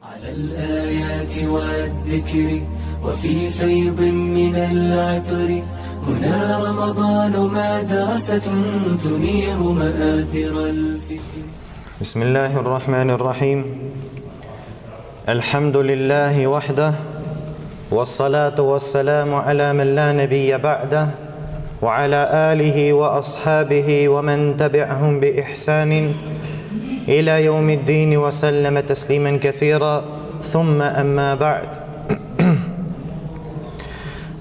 على الآيات والذكر وفي فيض من العطر هنا رمضان مدرسة تنير مآثر الفكر. بسم الله الرحمن الرحيم. الحمد لله وحده والصلاة والسلام على من لا نبي بعده وعلى آله وأصحابه ومن تبعهم بإحسان إلى يوم الدين وسلم تسليما كثيرا ثم أما بعد.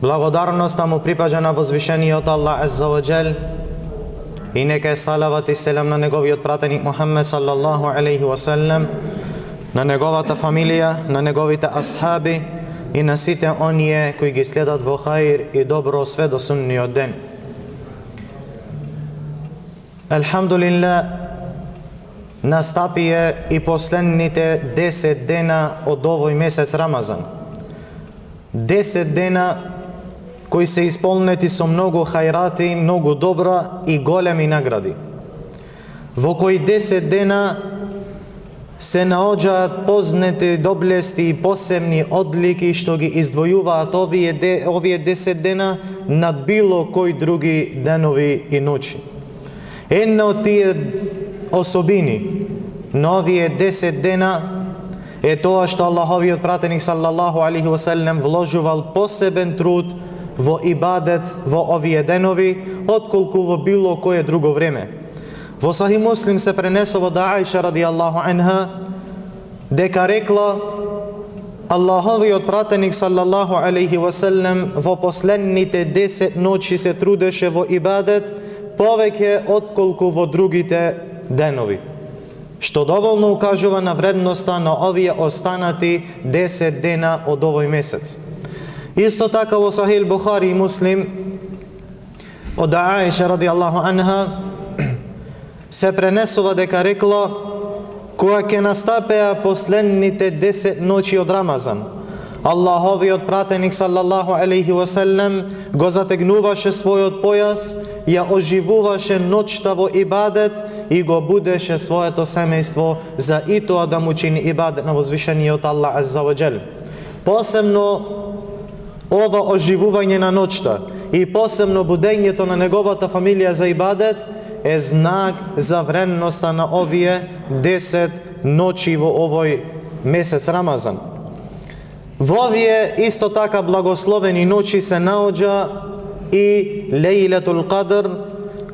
Благодарноста му припаѓа на возвишениот Аллах Азза ва Џел и нека е салават и селам на неговиот пратеник Мухаммед саллаллаху алейхи ва саллем, на неговата фамилија, на неговите асхаби и на сите оние кои ги следат во хаир и добро све до сунниот ден. Алхамдулилlah, настапија и последните 10 дена од овој месец Рамазан. 10 дена кои се исполнети со многу хајрати, многу добра и големи награди. Во кои 10 дена се наоѓаат познати доблести и посебни одлики што ги издвојуваат овие 10 дена над било кои други денови и ноќи. Една од тие особини на овие 10 дена е тоа што Аллаховиот пратеник саллаллаху алейхи ва саллем вложувал посебен труд во ибадет во овие денови, отколку во било кое друго време. Во Сахих Муслим се пренесува да Аиша радијаллаху анха дека рекла Аллаховиот пратеник саллаллаху алейхи ва саллем во последните 10 ноќи се трудеше во ибадет повеќе отколку во другите денови, што доволно укажува на вредноста на овие останати 10 дена од овој месец. Исто така во Сахих Бухари и Муслим од Аиша радијаллаху анха се пренесува дека рекла кога ќе настапеа последните 10 ноќи од Рамазан, Аллаховиот пратеник саллаллаху алейхи ва саллем го затегнуваше својот појас, ја оживуваше ноќта во ибадет и го будеше своето семејство за и тоа да му чини ибадет на возвишениот Аллах Азза ва Џел. Посебно ова оживување на ноќта и посебно будењето на неговата фамилија за ибадет е знак за вредноста на овие 10 ноќи во овој месец Рамазан. Во овие исто така благословени ноќи се наоѓа и Лейлетул Кадр,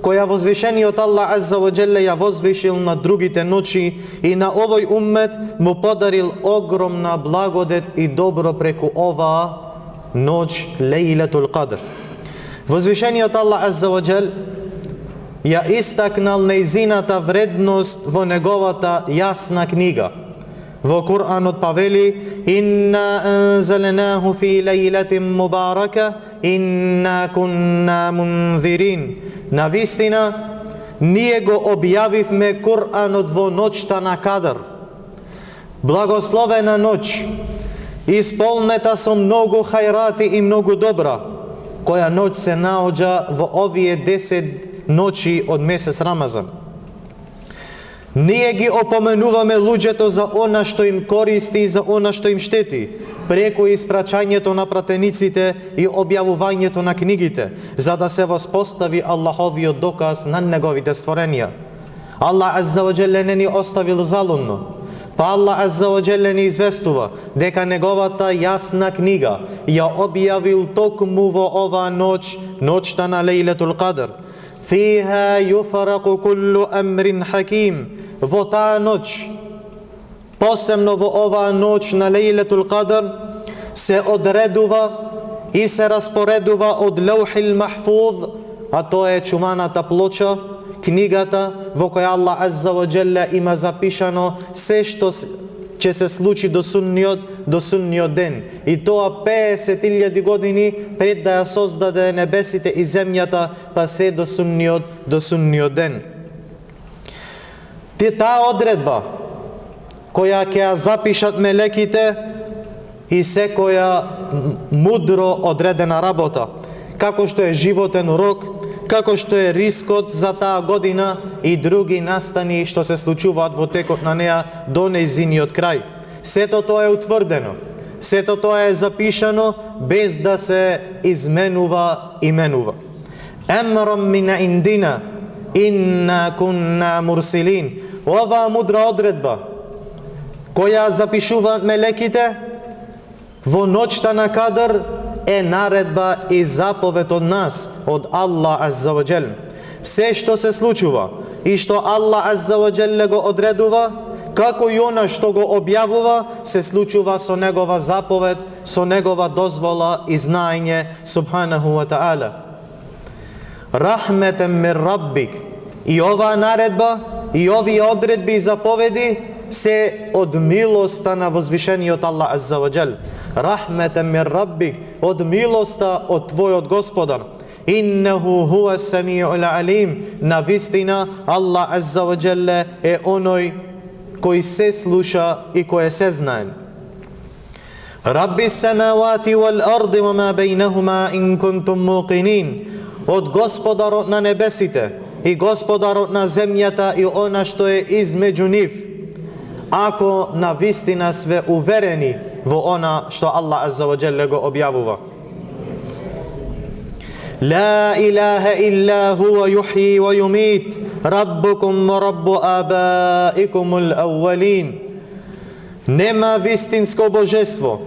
која возвишениот Аллах Азза ва Џел ја возвишил на другите ноќи и на овој уммет му подарил огромна благодет и добро преку оваа ноќ Лейлетул Кадр. Возвишениот Аллах Азза ва Џел ја истакнал нејзината вредност во неговата јасна книга. Во Куранот павели: "Инна анзалнаху фи лейлатин мубарака, инна кунна мунзирин." Навистина, ние го објавивме Куранот во ноќта на Кадр. Благословена ноќ, исполнета со многу хајрати и многу добра, која ноќ се наоѓа во овие 10 ноќи од месец Рамазан. Ние ги опоменуваме луѓето за она што им користи и за она што им штети, преку испрачањето на пратениците и објавувањето на книгите, за да се воспостави Аллаховиот доказ на неговите створенија. Аллах Азза ва Џел не ни оставил залудно, па Аллах Азза ва Џел ни известува дека неговата јасна книга ја објавил токму во оваа ноќ, ноќта на Лейлетул Кадр. Фиха юфараку куллу амрин хаким. Во таа ноќ, посебно во оваа ноќ на Лейлетул Кадр, се одредува и се распоредува од Лаухил Махфуз, а тоа е чуваната плоча, книгата во која Аллах Азза ва Џел има запишано се што ќе се случи до сунниот ден. И тоа 50.000 години пред да ја создаде небесите и земјата, па се до сунниот ден. Таа одредба која ќе ја запишат мелеките и секоја мудро одредена работа, како што е животен урок, како што е рискот за таа година и други настани што се случуваат во текот на неа до нејзиниот крај. Сето тоа е утврдено. Сето тоа е запишано без да се изменува и менува. Емрам мин индина, инна кунна мурсилин. Ова мудра одредба, која запишуваат мелеките во ноќта на Кадр, е наредба и заповед од нас, од Аллах Азза ва Джел. Се што се случува и што Аллах Азза ва Джел го одредува, како и она што го објавува, се случува со негова заповед, со негова дозвола и знаење, субханаху ва таала. Рахметен мир Раббик. И оваа наредба, и овие одредби и заповеди се од милоста на возвишениот Аллах Азза ва Джел. Рахметен мир Раббик, од милоста од твојот Господар. Иннеху хуа самиул алим. Навистина Аллах Азза ва Джел е оној кој се слуша и кој е се знаен. Рабби самавати вал арди ва ма бейнахума ин кунтум муқинин. Од Господарот на небесите и Господарот на земјата и она што е измеѓу нив, ако навистина све уверени во она што Аллах Азза ва Джел го објавува. Ла илаха илла хуа юхји ва юмит, раббукум ва раббу абаикумул ауалин. Нема вистинско божество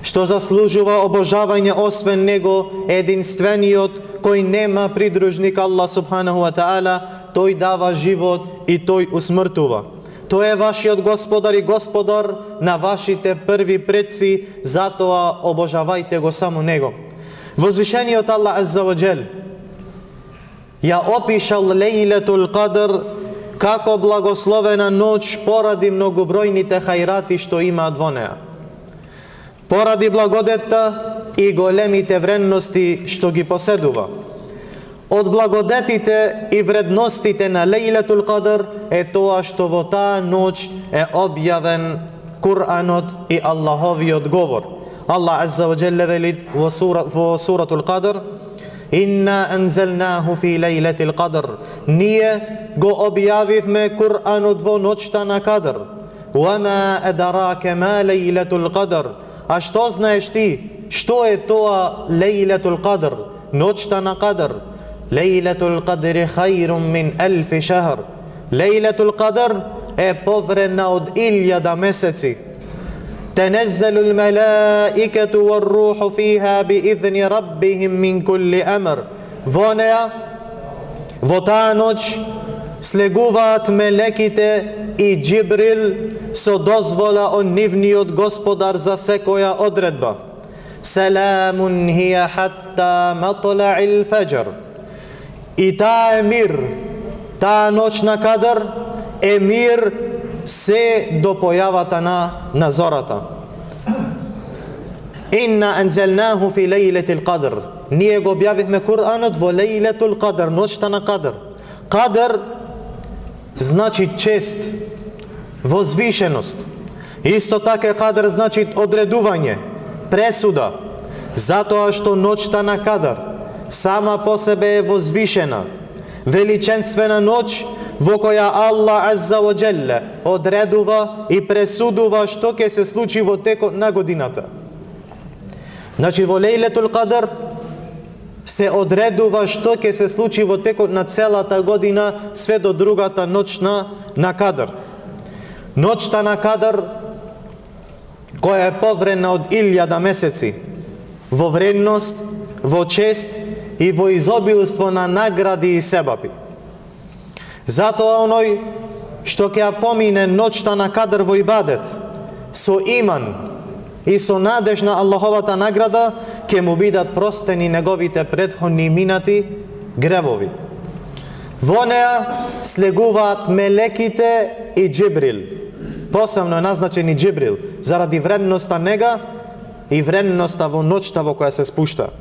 што заслужува обожавање освен него, единствениот кој нема придружник Аллах субханаху ва таала. Тој дава живот и тој усмртува. Тој е вашиот Господар и Господар на вашите први предци, затоа обожавајте го само него. Возвишениот Аллах Азза ва Джел ја опишал Лейлетул Кадр како благословена ноќ поради многобројните хајрати што имаат во неа. Поради благодетта и големите вредности што ги поседува. Од благодетите и вредностите на Лейлетул Кадр е тоа што во таа ноќ е објавен Куранот и Аллаховиот говор. Аллах Азза ва Джелле вели во суратул Кадр: Инна анзелнаху фи лейлетил Кадр. Ние го објавивме Куранот во ноќта на Кадр. Вама адараке ма лейлетул Кадр. А што знаеш ти? Што е тоа Лейлетул Кадр? Ноќта на Кадр. Лейлетул Кадри хајрун мин елфи шахр. Лейлетул Кадр е повредна од 1000 месеци. Тенеззелул мелаикету вар руху фиха би изни раббихим мин кулли амр. Во неа, во таа ноќ, слегуваат мелеките и Џибрил со дозвола од нивниот Господар за секоја одредба. Саламун хија хатта матлаил фаџр. И таа е мир, таа ноќ на Кадр е мир се до појавата на зората. Инна анзелнаху фи лейлетил Кадр. Ние го објавивме Куранот во Лейлетул Кадр, ноќта на Кадр. Кадр значи чест, возвишеност. Исто така Кадр значи одредување, пресуда, затоа што ноќта на Кадр сама по себе е возвишена, величенствена ноќ во која Аллах Азза ва Джелле одредува и пресудува што ќе се случи во текот на годината. Значи во Лейлетул Кадр се одредува што ќе се случи во текот на целата година, све до другата ноќ на Кадр. Ноќта на Кадр, која е повредна од 1000 месеци, во вредност, во чест и во изобилство на награди и себапи. Затоа оној што ќе ја помине ноќта на Кадр во ибадет, со иман и со надеж на Аллаховата награда, ќе му бидат простени неговите претходни минати гревови. Во неа слегуваат мелеките и Џибрил. Посебно е назначен и Џибрил, заради вредноста нега и вредноста во ноќта во која се спушта.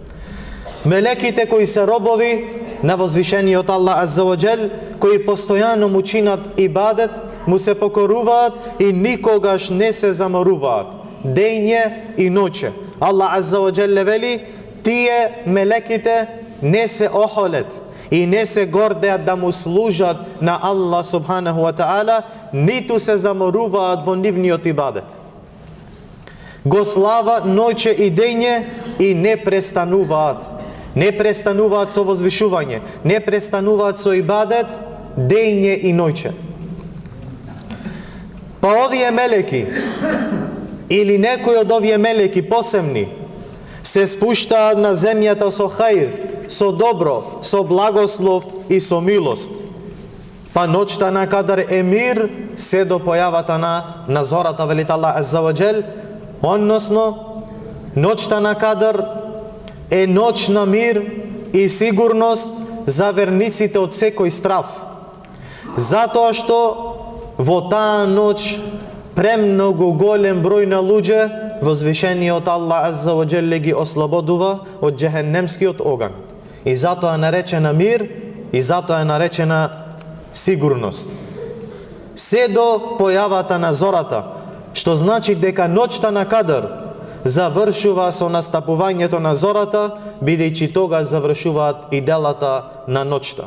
Мелеките кои се робови на возвишениот Аллах Азза ва Джел, кои постојано му чинат ибадет, му се покоруваат и никогаш не се заморуваат, дејње и ноќе. Аллах Азза ва Джелле вели: тие мелеките не се охолет и не се гордеат да му служат на Аллах субханаху ва таала, ниту се заморуваат во нивниот ибадет. го слава ноќе и дење и не престануваат. Не престануваат со возвишување, не престануваат со ибадет дење и ноќе. Па овие мелеки или некои од овие мелеки посебни се спуштаат на земјата со хаир, со добро, со благослов и со милост. Па ноќта на кадар е мир се до појавата на зората, велит Аллах азза ва џел, односно ноќта на кадар е ноќ на мир и сигурност за верниците од секој страф. Затоа што во таа ноќ премногу голем број на луѓе возвишениот Аллах азза ва џел ги ослободува од џехенемскиот оган. И затоа е наречена мир и затоа е наречена сигурност. Се до појавата на зората, што значи дека ноќта на кадар завршува со настапувањето на зората, бидејќи тога завршуваат и делата на ноќта.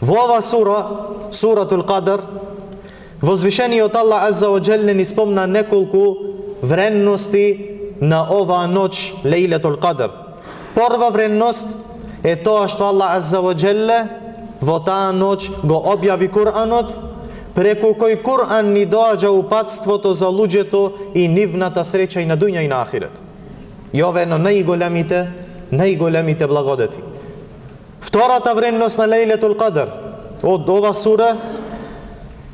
Во ова сура, суратул Кадар, возвишениот Аллах азза ва џел ни спомна неколку вредности на оваа ноќ, Лейлетул Кадар. Прва вредност е тоа што Аллах азза ва џел во таа ноќ го објави Куранот, преку кој Куран ни доаѓа упатството за луѓето и нивната среќа и на дуња и на ахирет. И ова е едно најголемите благодети. Втората вредност на Лейлетул Кадар од ова сура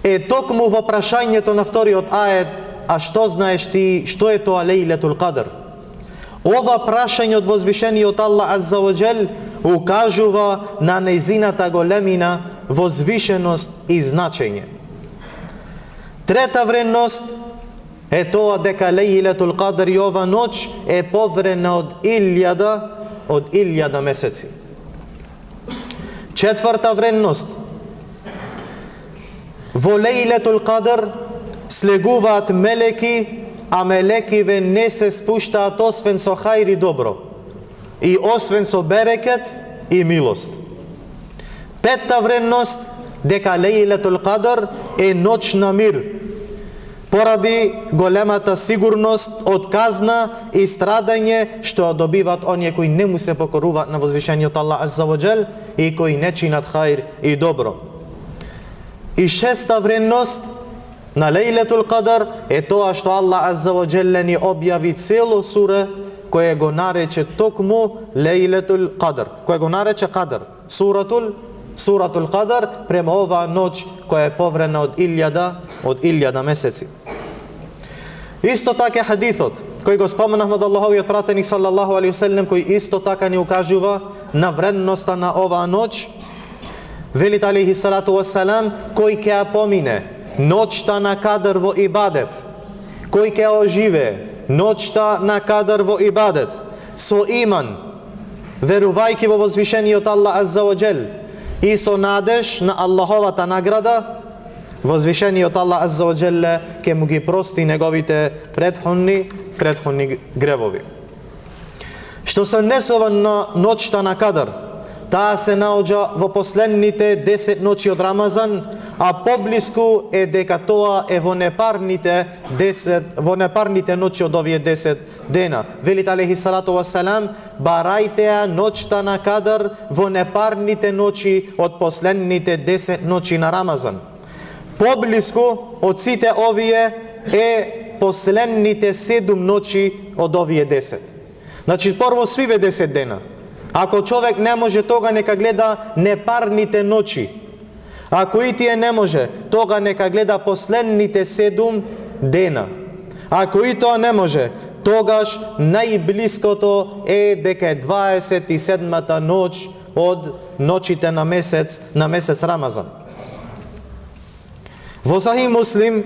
е токму во прашањето на вториот ает: а што знаеш ти, што е тоа Лейлетул Кадар? Ова прашање од возвишениот Аллах азза ва џел укажува на нејзината големина, возвишеност и значење. Трета вредност е тоа дека Лейлетул Кадар и ова ноќ е повредна од 1000 месеци. Четврта вредност: во Лейлетул Кадар слегуваат мелеки, а мелекиве не се спуштаат освен со хаир и добро, и освен со берекет и милост. Петта вредност дека Лейлетул Кадар е ноќ на мир, поради големата сигурност од казна и страдање што добиваат оние кои не му се покоруваат на возвишениот Аллах азза ва џел и кои не чинат хаир и добро. И шеста вредност на Лейлетул Кадар е тоа што Аллах азза ва џел ни објави цело сура кој го нарече токму Лейлетул Кадар, кој го нарече Кадар, Суратул Кадар, према оваа ноќ која е повредна од 1000 месеци. Исто така хадисот кој го споменавме од Аллаховиот пратеник салаллаху алейхи ва селем, кој исто така ни укажува на вредноста на оваа ноќ, велит алейхи салату ва салам: кој ќе ја помине ноќта на Кадар во ибадет, кој ќе оживее ноќта на Кадар во ибадет со иман, верувајќи во возвишениот Аллах азза ва џел и со надеж на Аллаховата награда, возвишениот Аллах азза ва џел ќе му ги прости неговите претходни гревови. Што се однесува на ноќта на Кадар, таа се наоѓа во последните 10 ноќи од Рамазан, а поблиску е дека тоа е во непарните ноќи од овие 10 дена. Велит алейхи салату ва салам: барајте ја ноќта на Кадар во непарните ноќи од последните 10 ноќи на Рамазан. Поблиску од сите овие е последните 7 ноќи од овие 10. Значи прво свиве 10 дена. Ако човек не може, тога нека гледа непарните ноќи. Ако и тие не може, тога нека гледа последните 7 дена. Ако и тоа не може, тогаш најблиското е дека е 27-та ноќ од ноќите на месец Рамазан. Во Сахих Муслим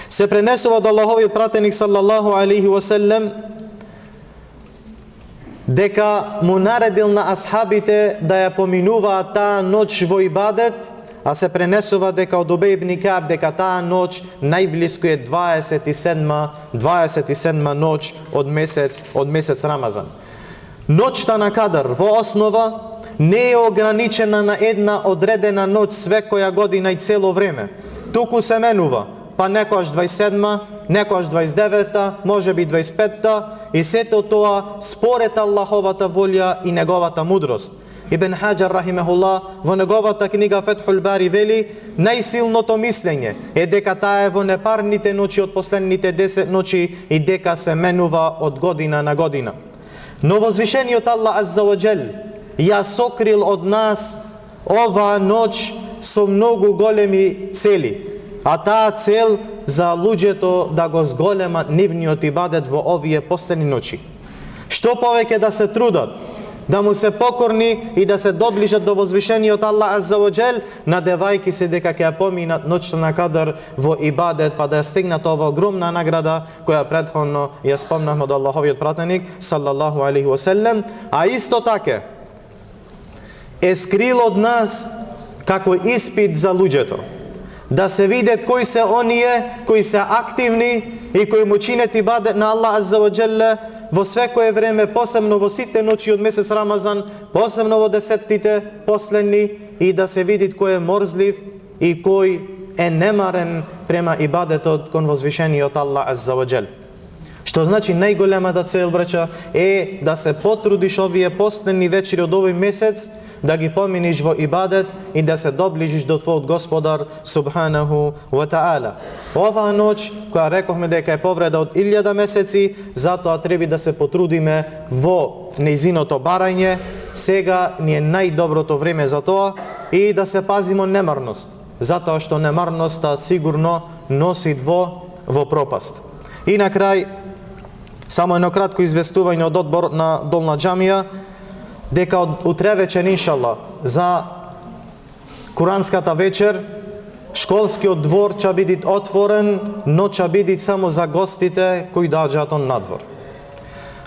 се пренесува од Аллаховиот пратеник салаллаху алейхи ва селем дека му наредил на асхабите да ја поминуваат таа ноќ во ибадет, а се пренесува дека од Убеј ибн Кааб дека таа ноќ најблиску е 27 ноќ од месец Рамазан. Ноќта на Кадар во основа не е ограничена на една одредена ноќ секоја година и цело време, туку се менува па некојаш 27-ма, некојаш 29-та, можеби 25-та, и сето тоа според Аллаховата волја и неговата мудрост. Ибн Хаджар рахимехулла во неговата книга Фетхул Бари вели: најсилното мислење е дека таа е во непарните ночи од последните 10 ночи и дека се менува од година на година. Но возвишениот Аллах азза ва џел ја сокрил од нас оваа ноќ со многу големи цели, а таа цел за луѓето да го зголемат нивниот ибадет во овие последни ноќи. Што повеќе да се трудат, да му се покорни и да се доближат до возвишениот Аллах азза ва џел, надевајки се дека ќе ја поминат ноќта на Кадр во ибадет, па да ја стигнат ова огромна награда која претходно ја спомнавме од Аллаховиот пратеник салаллаху алейхи ва селем, а исто така е скрил од нас како испит за луѓето, да се видат кои се оние кои се активни и кои му чинет ибадет на Аллах азза ва џел во секое време, посебно во сите ноќи од месец Рамазан, посебно во 10-тите последни, и да се види кој е морзлив и кој е немарен према ибадетот кон возвишениот Аллах азза ва џел. Што значи најголемата цел, браќа, е да се потрудиш овие последни вечери од овој месец, да ги поминиш во ибадет и да се доближиш до твојот Господар субханаху ва таала. Оваа ноќ, која рековме дека е повреда од 1000 месеци, затоа треба да се потрудиме во нејзиното барање. Сега ни е најдоброто време за тоа, и да се пазиме од немарност, затоа што немарноста сигурно носи во пропаст. И на крај, само едно кратко известување од одбор на Долна џамија, дека од утре вечер, иншалла, за Куранската вечер, школскиот двор ќе биде отворен, но ќе биде само за гостите кои доаѓаат од надвор.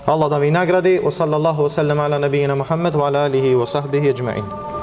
Allah da vi nagradi. Wa sallallahu wa sallam ala nabiyina Muhammad wa ala alihi wa sahbihi ajma'in.